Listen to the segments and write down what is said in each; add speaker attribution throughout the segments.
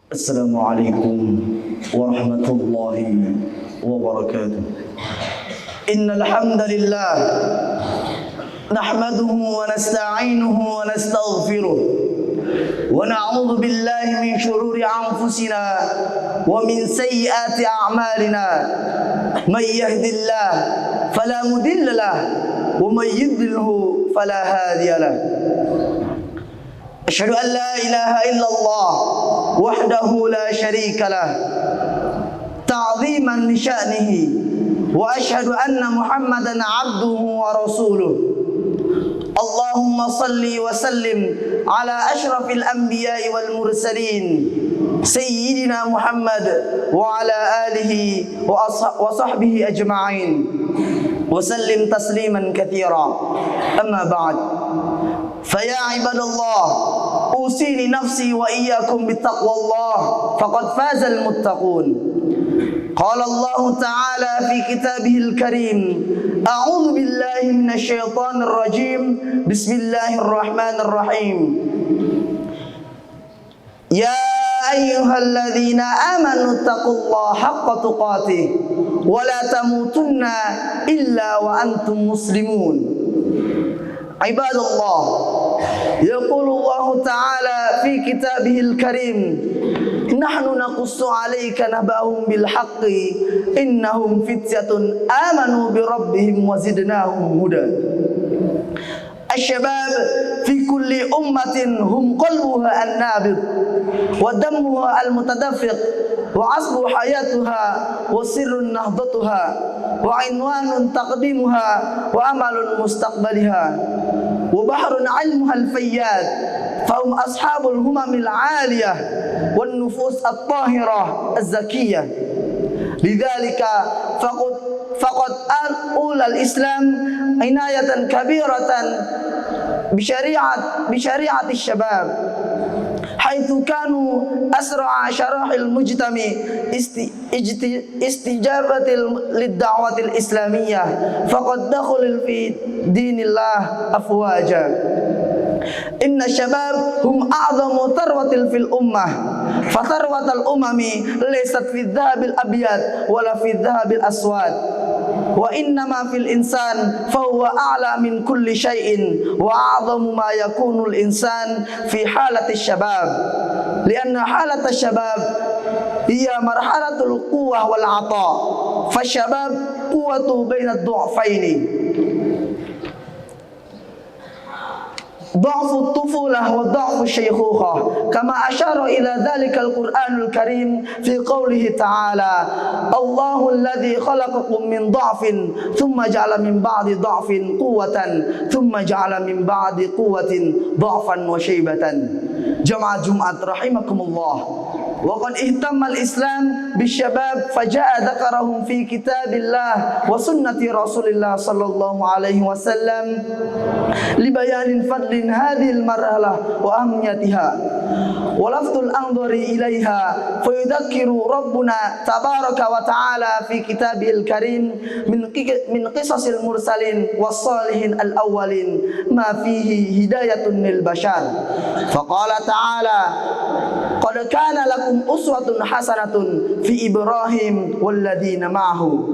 Speaker 1: Assalamualaikum warahmatullahi wabarakatuh. Innal hamdalillah nahmaduhu wa nasta'inuhu wa nastaghfiruh wa na'udzu billahi min shururi anfusina wa min sayyiati a'malina. May yahdihillah fala mudilla lahu wa may yudlilhu fala hadiya lahu. Asyhadu an la ilaha illallah wahdahu la syarika lah ta'ziman li sya'nihi wa asyhadu anna Muhammadan 'abduhu wa rasuluh. Allahumma salli wa sallim ala asyrafil anbiya'i wal mursalin sayyidina Muhammad wa ala alihi wa sahbihi ajma'in wa sallim tasliman katsira. Amma ba'd. فيا عباد الله أوصيني نفسي وإياكم بتقوى الله فقد فاز المتقون. قال الله تعالى في كتابه الكريم: أعوذ بالله من الشيطان الرجيم بسم الله الرحمن الرحيم. يا أيها الذين آمنوا اتقوا الله حق تقاته ولا تموتن إلا وأنتم مسلمون. عباد الله، يقول الله تعالى في كتابه الكريم: نحن نقص عليك نبأهم بالحق إنهم فتية آمنوا بربهم وزدناهم هدى. الشباب في كل أمة هم قلبها النابض ودمها المتدفق وعصب حياتها وسر نهضتها وعنوان تقديمها وأمل مستقبلها وبحر علمها الفياد، فهم أصحاب الهمم العالية والنفوس الطاهرة الزكية. لذلك فقد أولى الإسلام عناية كبيرة بشريعة الشباب، حيث كانوا أسرع شرائح المجتمع استجابة للدعوة الإسلامية، فقد دخلوا في دين الله أفواجا. إن الشباب هم أعظم ثروة في الأمة، فثروة الأمم ليست في الذهب الأبيض ولا في الذهب الأسود، وإنما في الإنسان، فهو أعلى من كل شيء وأعظم ما يكون الإنسان في حالة الشباب، لأن حالة الشباب هي مرحلة القوة والعطاء، فالشباب قوة بين الضعفين، ضعف الطفولة وضعف الشيخوخة، كما أشار إلى ذلك القرآن الكريم في قوله تعالى: الله الذي خلقكم من ضعف ثم جعل من بعد ضعف قوة ثم جعل من بعد قوة ضعفا وشيبة. جماعة جمعة رحمكم الله. وقد اهتم الإسلام بالشباب فجاء ذكرهم في كتاب الله وسنة رسول الله صلى الله عليه وسلم لبيان فضل هذه المرحلة وأهميتها ولفت الأنظر إليها، فيذكر ربنا تبارك وتعالى في كتابه الكريم من قصص المرسلين والصالحين الأولين ما فيه هداية للبشر. فقال تعالى: قد كان لكم أسوة حسنة في إبراهيم والذين معه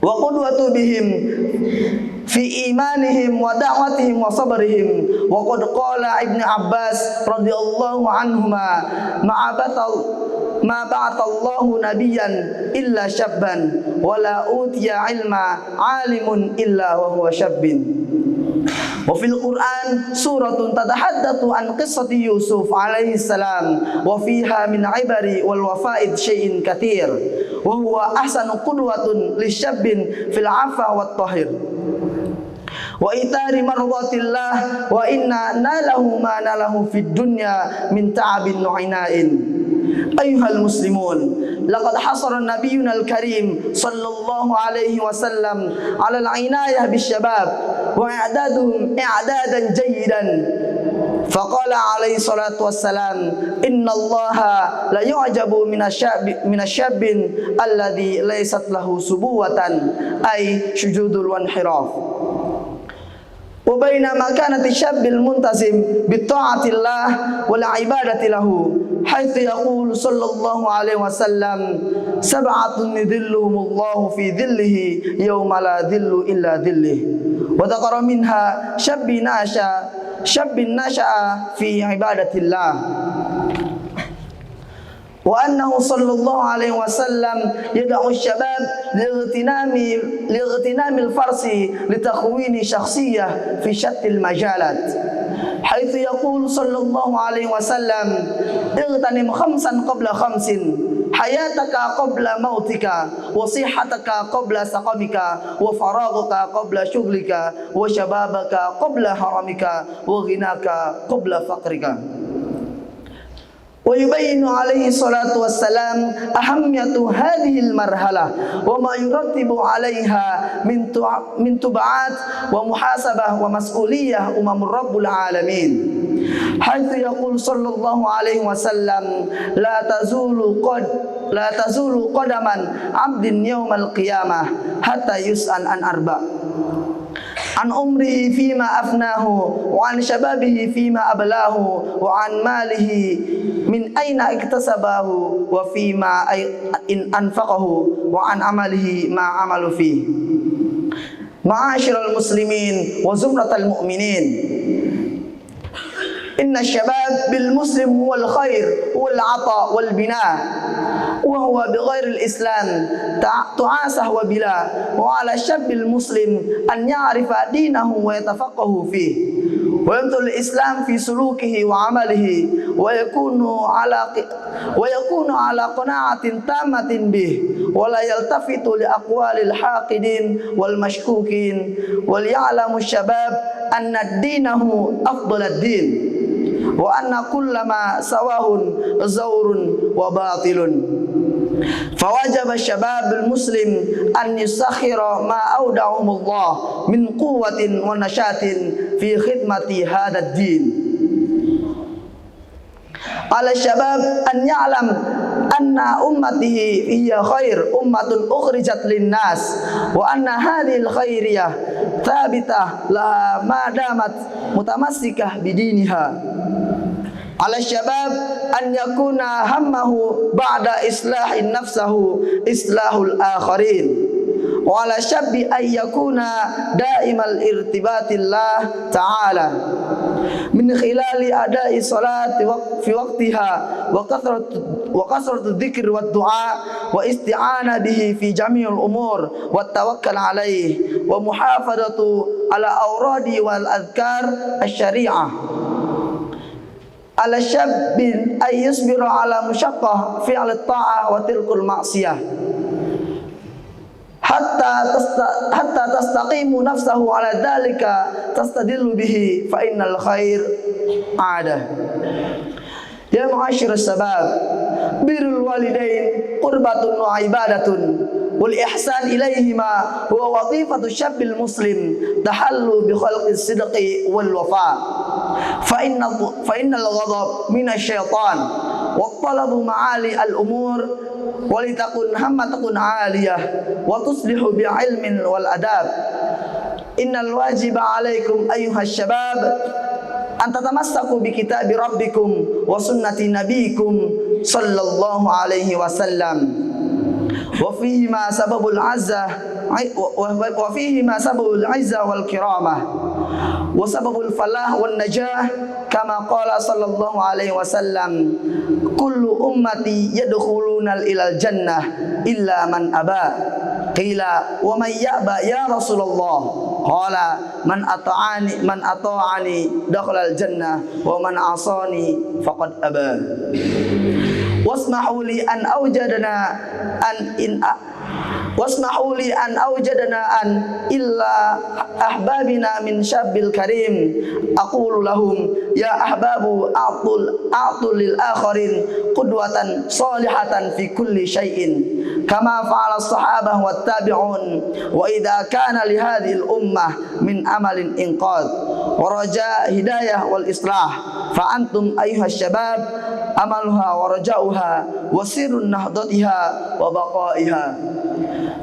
Speaker 1: وقدوة بهم في إيمانهم ودعوتهم وصبرهم. وقد قال ابن عباس رضي الله عنهما: ما بعث الله نبيا إلا شابا ولا أوتي علما عالم إلا وهو شاب. وفي القرآن سورة تتحدث عن قصة يوسف عليه السلام، وفيها من عبر والوفائد شيء كثير، وهو أحسن قدوة للشاب في العفة والطهر وإيثار مرضات الله، وإن ناله ما ناله في الدنيا من تعب وعناء. أيها المسلمون، لقد حصر نبينا الكريم صلى الله عليه وسلم على العناية بالشباب وإعدادهم إعدادا جيدا، فقال عليه الصلاة والسلام: إن الله لا يعجب من الشاب الذي ليست له سبوة، أي شذوذ وانحراف. وبينما كانت الشاب الملتزم بطاعة الله والعبادة له حيث يقول صلى الله عليه وسلم سبعة يظلهم الله في ظله يوم لا ظل إلا ظله وذكر منها شاب نشأ في عبادة الله وأنه صلى الله عليه وسلم يدعو الشباب لاغتنام الفرس لتكوين شخصية في شتى المجالات حيث يقول صلى الله عليه وسلم اغتنم خمسا قبل خمس حياتك قبل موتك وصحتك قبل سقمك وفراغك قبل شغلك وشبابك قبل حرمك وغناك قبل فقرك. ويبين عليه الصلاة والسلام أهمية هذه المرحلة وما يرتب عليها من تبعات ومحاسبة ومسؤولية رب العالمين حيث يقول صلى الله عليه وسلم لا تزول قدما عبد يوم القيامة حتى يسأل عن أربع عن عمره فيما أفناه وعن شبابه فيما أبلاه وعن ماله من أين اكتسبه وفيما أنفقه وعن عمله ما عمل فيه. معاشر المسلمين وزمرة المؤمنين إن الشباب بالمسلم هو الخير هو العطاء والبناء وهو بغير الإسلام تعاسه وبلا وعلى الشاب المسلم أن يعرف دينه ويتفقه فيه ويمثل الإسلام في سلوكه وعمله ويكون على قناعة تامة به ولا يلتفت لأقوال الحاقدين والمشكوكين وليعلم الشباب أن دينه أفضل الدين وأن كل ما سواه زور وباطل فوجب الشباب المسلم أن يسخر ما أودعهم الله من قوة ونشاط في خدمة هذا الدين. على الشباب أن يعلم أن أمته هي خير أمة أخرجت للناس وأن هذه الخيرية ثابتة لها ما دامت متمسكة بدينها. على الشباب أن يكون همه بعد إصلاح نفسه إصلاح الآخرين وعلى الشاب أن يكون دائم الارتباط الله تعالى من خلال أداء الصلاة في وقتها وكثرة الذكر والدعاء واستعانة به في جميع الأمور والتوكل عليه ومحافظة على أوراد والأذكار الشريعة. على الشاب أن يصبر على مشقة فعل الطاعة وترك المعصية حتى تستقيم نفسه على ذلك تستدل به فإن الخير عادة. يا معاشر الشباب بر الوالدين قربة وعبادة والإحسان إليهما هو وظيفة الشاب المسلم تحل بخلق الصدق والوفاء فإن الغضب من الشيطان والطلب معالي الأمور ولتكن همتكن عالية وتصلح بعلم والأداب. إن الواجب عليكم أيها الشباب أن تتمسكوا بكتاب ربكم وسنة نبيكم صلى الله عليه وسلم وفيهما سبب العزة والكرامة وسبب الفلاح والنجاح كما قال صلى الله عليه وسلم كل أمتي يدخلون إلى الجنة إلا من أبى قيل ومن يأبى يا رسول الله قال من أطاعني دخل الجنة ومن عصاني فقد أبى. واسمحوا لي أن أوجدنا أن إلا أحبابنا من شاب الكريم أقول لهم يا أحباب أعطوا للآخرين قدوة صالحة في كل شيء كما فعل الصحابة والتابعون وإذا كان لهذه الأمة من أمل إنقاذ ورجاء هداية والإصلاح فأنتم أيها الشباب أملها ورجاؤها وسر نهضتها وبقائها.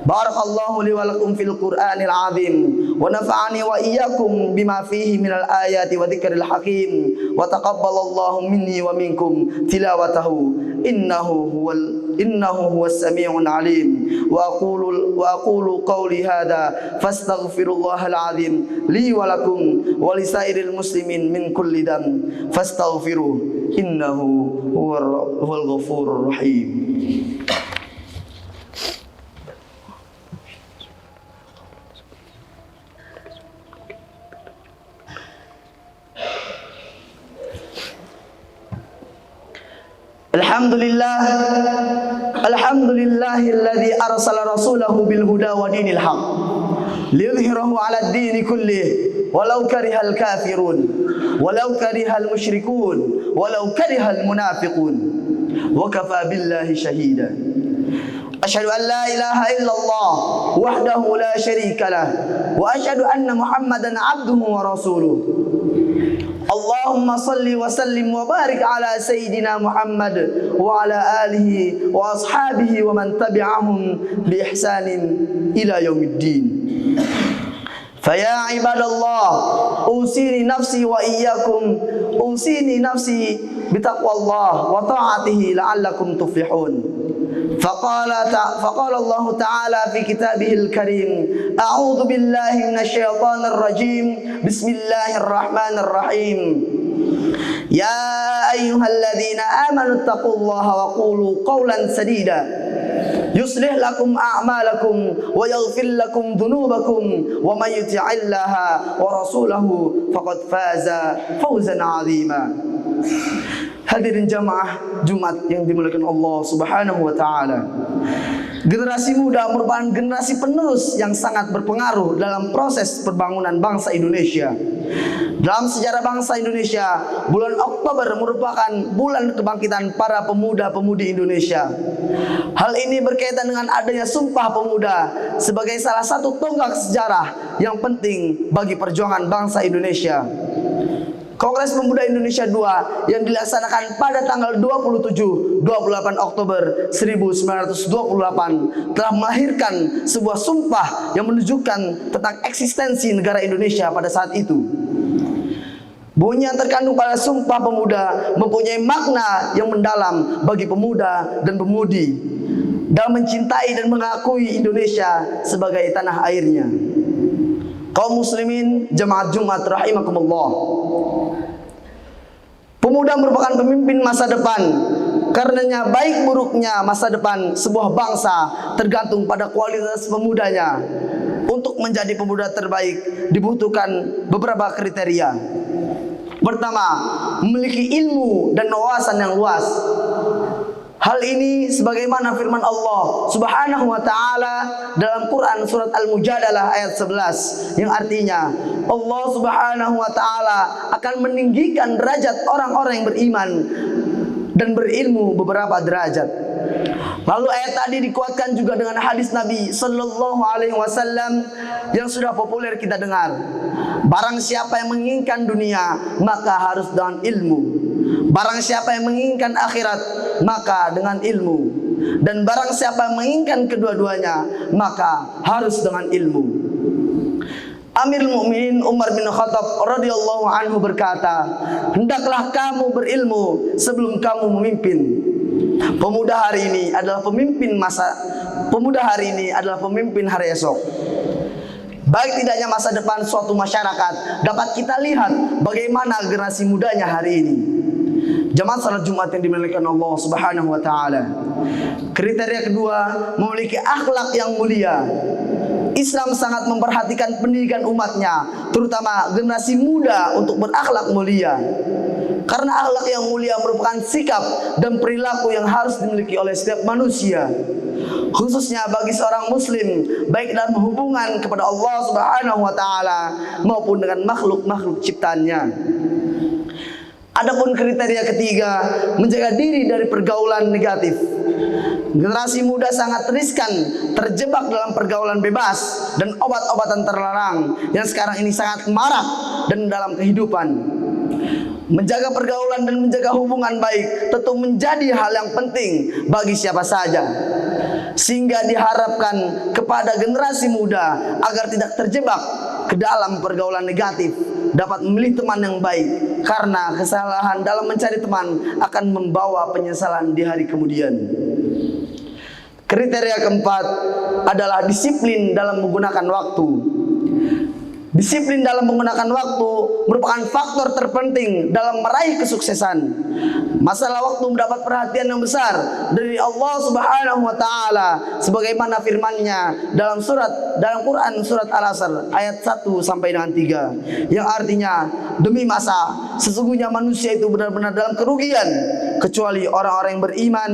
Speaker 1: بارك الله لي ولكم في القرآن العظيم ونفعني وإياكم بما فيه من الآيات وذكر الحكيم wa taqabbalallahu minni wa minkum tilawatahu innahu huwas sami'un alim. Wa aqulu qawli hadha fastaghfirullahal azim li wa lakum wa lisairil muslimin min kulli dam fastaghfiruh innahu huwal ghafurur rahim. Alhamdulillahilladzi arsala rasulahu bil huda wa dinil haq liyudhhirahu 'alad dini kullih walau karihal kafirun walau karihal musyrikun walau karihal munafiqun wa kafa billahi shahida. Asyhadu an la ilaha illallah wahdahu la syarika lah wa asyhadu anna Muhammadan 'abduhu wa rasuluh. Allahumma salli wa sallim wa barik ala Sayyidina Muhammad wa ala alihi wa ashabihi wa man tabi'ahum bi ihsanin ila yaumiddin. Faya ibadallah, usini nafsi wa iyyakum, usini nafsi bitaqwallah wa ta'atihi la'allakum tuflihun. فقال الله تعالى في كتابه الكريم أعوذ بالله من الشيطان الرجيم بسم الله الرحمن الرحيم يا أيها الذين آمنوا اتقوا الله وقولوا قولا سديدا يصلح لكم أعمالكم ويغفر لكم ذنوبكم ومن يطع الله ورسوله فقد فاز فوزا عظيما. Hadirin jamaah Jumat yang dimuliakan Allah Subhanahu wa taala. Generasi muda merupakan generasi penerus yang sangat berpengaruh dalam proses pembangunan bangsa Indonesia. Dalam sejarah bangsa Indonesia, bulan Oktober merupakan bulan kebangkitan para pemuda-pemudi Indonesia. Hal ini berkaitan dengan adanya Sumpah Pemuda sebagai salah satu tonggak sejarah yang penting bagi perjuangan bangsa Indonesia. Kongres Pemuda Indonesia II yang dilaksanakan pada tanggal 27-28 Oktober 1928 telah melahirkan sebuah sumpah yang menunjukkan tentang eksistensi negara Indonesia pada saat itu. Bunyi yang terkandung pada Sumpah Pemuda mempunyai makna yang mendalam bagi pemuda dan pemudi dalam mencintai dan mengakui Indonesia sebagai tanah airnya. Kaum muslimin jemaat Jumat rahimakumullah. Pemuda merupakan pemimpin masa depan. Karenanya baik buruknya masa depan sebuah bangsa tergantung pada kualitas pemudanya. Untuk menjadi pemuda terbaik dibutuhkan beberapa kriteria. Pertama, memiliki ilmu dan wawasan yang luas. Hal ini sebagaimana firman Allah Subhanahu wa taala dalam Quran surat Al-Mujadalah ayat 11 yang artinya Allah Subhanahu wa taala akan meninggikan derajat orang-orang yang beriman dan berilmu beberapa derajat. Lalu ayat tadi dikuatkan juga dengan hadis Nabi sallallahu alaihi wasallam yang sudah populer kita dengar. Barang siapa yang menginginkan dunia maka harus dengan ilmu. Barang siapa yang menginginkan akhirat maka dengan ilmu. Dan barang siapa yang menginginkan kedua-duanya maka harus dengan ilmu. Amirul Mukminin Umar bin Khattab radhiyallahu anhu berkata, hendaklah kamu berilmu sebelum kamu memimpin. Pemuda hari ini adalah pemimpin hari esok. Baik tidaknya masa depan suatu masyarakat dapat kita lihat bagaimana generasi mudanya hari ini. Jemaat salat Jumat yang dimuliakan Allah Subhanahu wa taala. Kriteria kedua, memiliki akhlak yang mulia. Islam sangat memperhatikan pendidikan umatnya, terutama generasi muda untuk berakhlak mulia. Karena akhlak yang mulia merupakan sikap dan perilaku yang harus dimiliki oleh setiap manusia, khususnya bagi seorang muslim, baik dalam hubungan kepada Allah Subhanahu wa taala maupun dengan makhluk-makhluk ciptaannya. Adapun kriteria ketiga, menjaga diri dari pergaulan negatif. Generasi muda sangat riskan terjebak dalam pergaulan bebas dan obat-obatan terlarang yang sekarang ini sangat marak dan dalam kehidupan. Menjaga pergaulan dan menjaga hubungan baik tentu menjadi hal yang penting bagi siapa saja. Sehingga diharapkan kepada generasi muda agar tidak terjebak ke dalam pergaulan negatif dapat memilih teman yang baik, karena kesalahan dalam mencari teman akan membawa penyesalan di hari kemudian. Kriteria keempat adalah disiplin dalam menggunakan waktu. Disiplin dalam menggunakan waktu merupakan faktor terpenting dalam meraih kesuksesan. Masalah waktu mendapat perhatian yang besar dari Allah Subhanahu wa taala, sebagaimana firman-Nya dalam Quran surat Al-Asr ayat 1 sampai dengan 3, yang artinya, demi masa, sesungguhnya manusia itu benar-benar dalam kerugian kecuali orang-orang yang beriman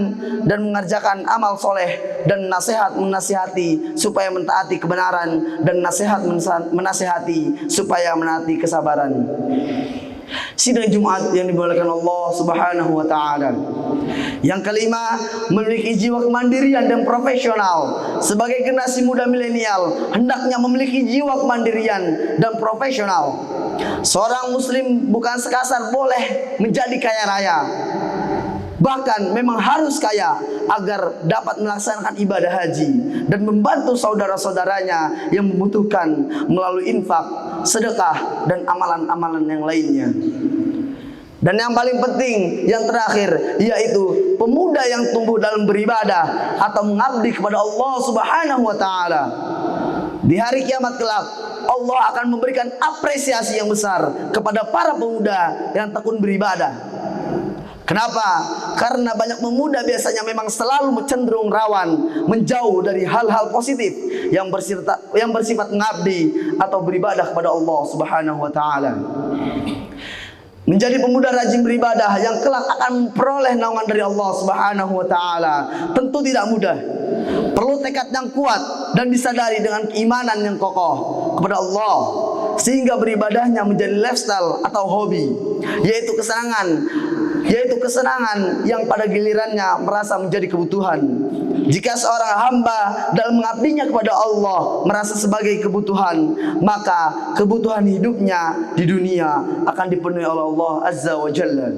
Speaker 1: dan mengerjakan amal soleh, dan nasihat menasihati supaya mentaati kebenaran, dan nasihat menasihati supaya menaati kesabaran. Sidang Jumat yang dimuliakan Allah Subhanahu wa taala. Yang kelima, memiliki jiwa kemandirian dan profesional. Sebagai generasi muda milenial, hendaknya memiliki jiwa kemandirian dan profesional. Seorang muslim bukan sekasar boleh menjadi kaya raya, bahkan memang harus kaya agar dapat melaksanakan ibadah haji dan membantu saudara-saudaranya yang membutuhkan melalui infak, sedekah, dan amalan-amalan yang lainnya. Dan yang paling penting, yang terakhir, yaitu pemuda yang tumbuh dalam beribadah atau mengabdi kepada Allah Subhanahu wa taala. Di hari kiamat kelak, Allah akan memberikan apresiasi yang besar kepada para pemuda yang tekun beribadah. Kenapa? Karena banyak pemuda biasanya memang selalu cenderung rawan menjauh dari hal-hal positif yang bersifat mengabdi atau beribadah kepada Allah Subhanahu wa taala. Menjadi pemuda rajin beribadah yang kelak akan memperoleh naungan dari Allah Subhanahu wa taala tentu tidak mudah. Perlu tekad yang kuat dan disadari dengan keimanan yang kokoh kepada Allah, sehingga beribadahnya menjadi lifestyle atau hobi, yaitu kesenangan yang pada gilirannya merasa menjadi kebutuhan. Jika seorang hamba dalam mengabdinya kepada Allah merasa sebagai kebutuhan, maka kebutuhan hidupnya di dunia akan dipenuhi oleh Allah Azza wa Jalla.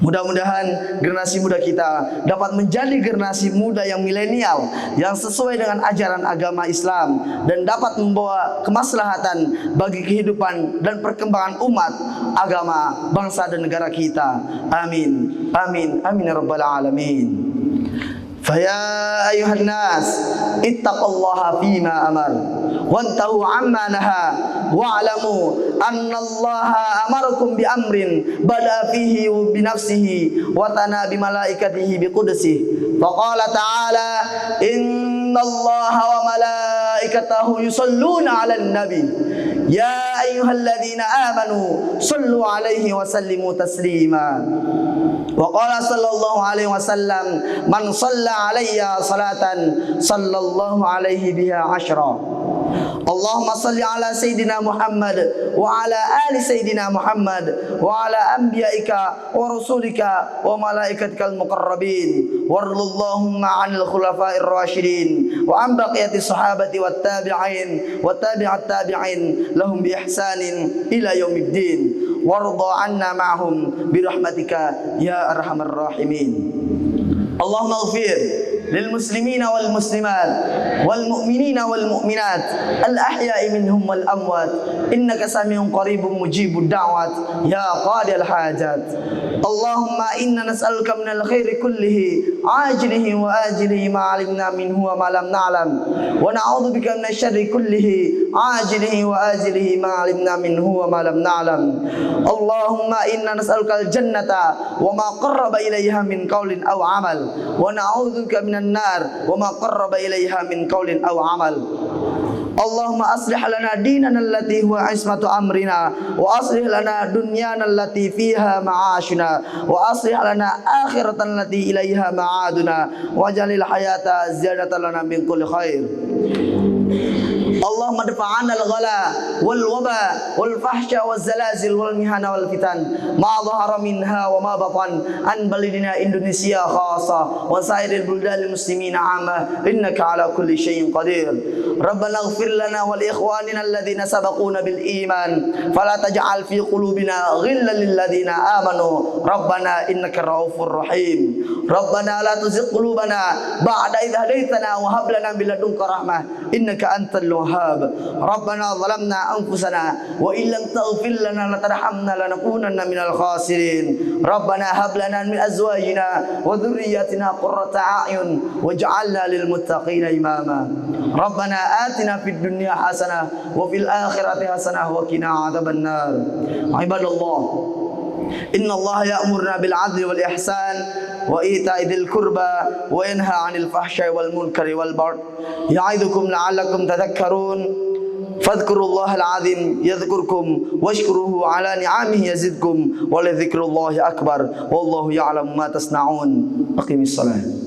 Speaker 1: Mudah-mudahan generasi muda kita dapat menjadi generasi muda yang milenial, yang sesuai dengan ajaran agama Islam, dan dapat membawa kemaslahatan bagi kehidupan dan perkembangan umat, agama, bangsa, dan negara kita. Amin. Amin. Amin ya rabbal alamin. Faya ayuhan nas, ittaqullaha fima amar, wantahu amma naha, wa'lamu anna allaha amarakum bi amrin bada fihi bi nafsihi wa tana bi malaikatihi bi qudsihi. Faqala ta'ala, inna allaha wa malaikatahu yusalluna 'alan nabi, ya ayyuhalladzina amanu sallu 'alaihi wa sallimu taslima. Wa qala sallallahu alaihi wasallam, man shalla alayya salatan sallallahu alaihi biha ashra. Allahumma salli ala Sayyidina Muhammad wa ala ali Sayyidina Muhammad wa ala anbiya'ika wa rasulika wa malaikatikal muqarrabin, warḍullahumma 'anil khulafa'ir rasyidin wa an baqiyati sahabati wat tabi'in wa tabi'at tabi'in lahum bi ihsanin ila yaumiddin, warḍa 'anna ma'hum bi rahmatika ya arhamar rahimin. Allahumma ighfir lil muslimina wal muslimat wal mu'minina wal mu'minat al ahya'i minhum wal amwat, innaka sami'un qaribun mujibud da'wat ya qadil hajat. Allahumma inna nas'aluka minal khairi kullihi ajilihi wa ajilihi ma 'alimna minhu wa ma lam na'lam, wa na'udzubika minasy syarri kullihi ajilihi wa ajilihi ma 'alimna minhu wa ma lam na'lam. Allahumma inna nas'aluka al jannata wa ma qarraba ilaiha min qaulin aw 'amal, wa na'udzubika minan nar wa ma qarraba ilaiha min qaulin aw 'amal. Allahumma aslih lana dinana allati huwa ismatu amrina, wa aslih lana dunyana allati fiha ma'ashuna, wa aslih lana akhiratan allati ilaiha ma'aduna, waj'alil hayata ziyadatan lana min kulli khair. Allahumma dafa'ana al-ghala wal waba wal fahsya wal zalazil wal mihana wal fitan ma dhahara minha wa ma batan an baladina Indonesia khassa wa sairil buldanil muslimina 'amma, innaka ala kulli syai'in qadir. Rabbana ighfir lana wa li ikhwanina alladhina sabaquna bil iman, fala taj'al fi qulubina ghillan lil ladzina amanu, Rabbana innaka raufur rahim. Rabbana la tuzigh qulubana ba'da idh hadaytana wa hab lana min ladunka rahmah إنك أنت الوهاب. ربنا ظلمنا أنفسنا وإن لم تغفر لنا وترحمنا لنكونن من الخاسرين. ربنا هب لنا من أزواجنا وذرياتنا قرة أعين واجعلنا للمتقين إماما. ربنا آتنا في الدنيا حسنة وفي الآخرة حسنة وقنا عذاب النار. عباد الله، إن الله يأمرنا بالعدل والإحسان وإيتاء ذي القربى وينهى عن الفحشاء والمنكر والبغي يعظكم لعلكم تذكرون. فاذكروا الله العظيم يذكركم واشكروه على نعمه يزدكم ولذكر الله أكبر والله يعلم ما تصنعون. أقم الصلاة.